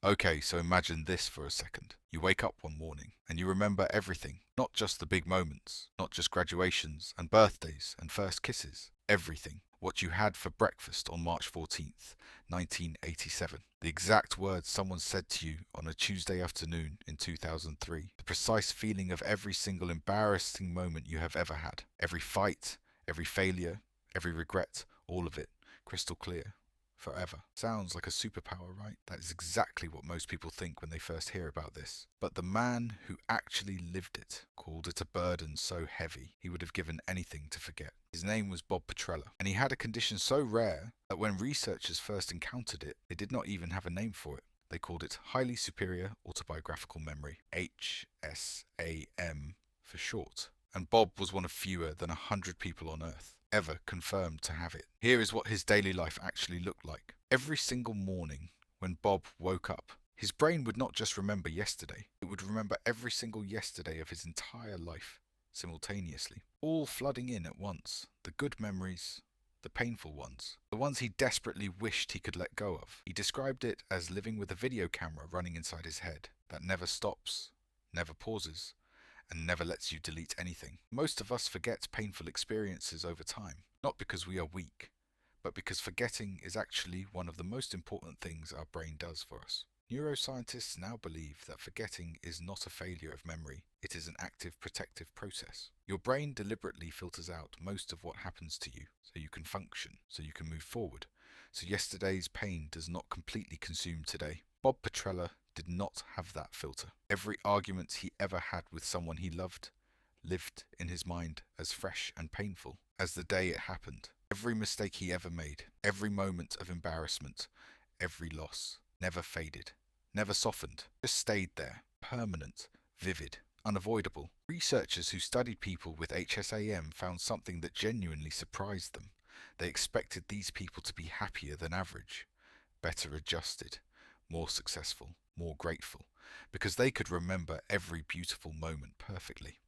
Okay, so imagine this for a second. You wake up one morning and you remember everything, not just the big moments, not just graduations and birthdays and first kisses, everything. What you had for breakfast on March 14th, 1987. The exact words someone said to you on a Tuesday afternoon in 2003. The precise feeling of every single embarrassing moment you have ever had. Every fight, every failure, every regret, all of it, crystal clear. Forever. Sounds like a superpower, right? That is exactly what most people think when they first hear about this. But the man who actually lived it called it a burden so heavy he would have given anything to forget. His name was Bob Petrella, and he had a condition so rare that when researchers first encountered it, they did not even have a name for it. They called it Highly Superior Autobiographical Memory, HSAM for short. And Bob was one of fewer than 100 people on Earth ever confirmed to have it. Here is what his daily life actually looked like. Every single morning when Bob woke up, his brain would not just remember yesterday, it would remember every single yesterday of his entire life simultaneously, all flooding in at once. The good memories, the painful ones, the ones he desperately wished he could let go of. He described it as living with a video camera running inside his head that never stops, never pauses, and never lets you delete anything. Most of us forget painful experiences over time, not because we are weak, but because forgetting is actually one of the most important things our brain does for us. Neuroscientists now believe that forgetting is not a failure of memory, it is an active protective process. Your brain deliberately filters out most of what happens to you, so you can function, so you can move forward, so yesterday's pain does not completely consume today. Bob Petrella did not have that filter. Every argument he ever had with someone he loved lived in his mind as fresh and painful as the day it happened. Every mistake he ever made, every moment of embarrassment, every loss, never faded, never softened, just stayed there, permanent, vivid, unavoidable. Researchers who studied people with HSAM found something that genuinely surprised them. They expected these people to be happier than average, better adjusted, more successful, more grateful, because they could remember every beautiful moment perfectly.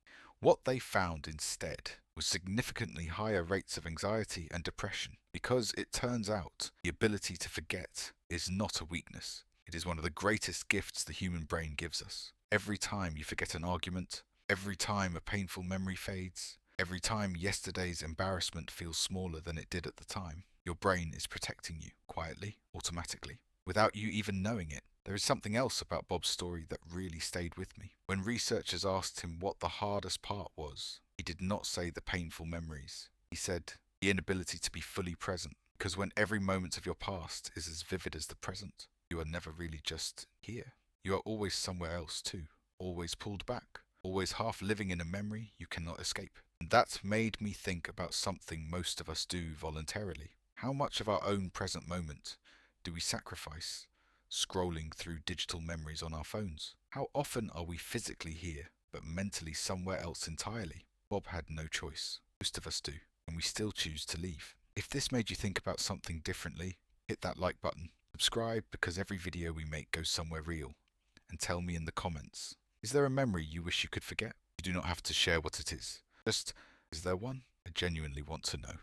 What they found instead was significantly higher rates of anxiety and depression, because it turns out the ability to forget is not a weakness. It is one of the greatest gifts the human brain gives us. Every time you forget an argument, every time a painful memory fades, every time yesterday's embarrassment feels smaller than it did at the time, your brain is protecting you, quietly, automatically, without you even knowing it. There is something else about Bob's story that really stayed with me. When researchers asked him what the hardest part was, he did not say the painful memories. He said the inability to be fully present, because when every moment of your past is as vivid as the present, you are never really just here. You are always somewhere else too, always pulled back, always half living in a memory you cannot escape. And that made me think about something most of us do voluntarily. How much of our own present moment do we sacrifice scrolling through digital memories on our phones? How often are we physically here, but mentally somewhere else entirely? Bob had no choice. Most of us do, and we still choose to leave. If this made you think about something differently, hit that like button. Subscribe, because every video we make goes somewhere real. And tell me in the comments, is there a memory you wish you could forget? You do not have to share what it is. Just, is there one? I genuinely want to know.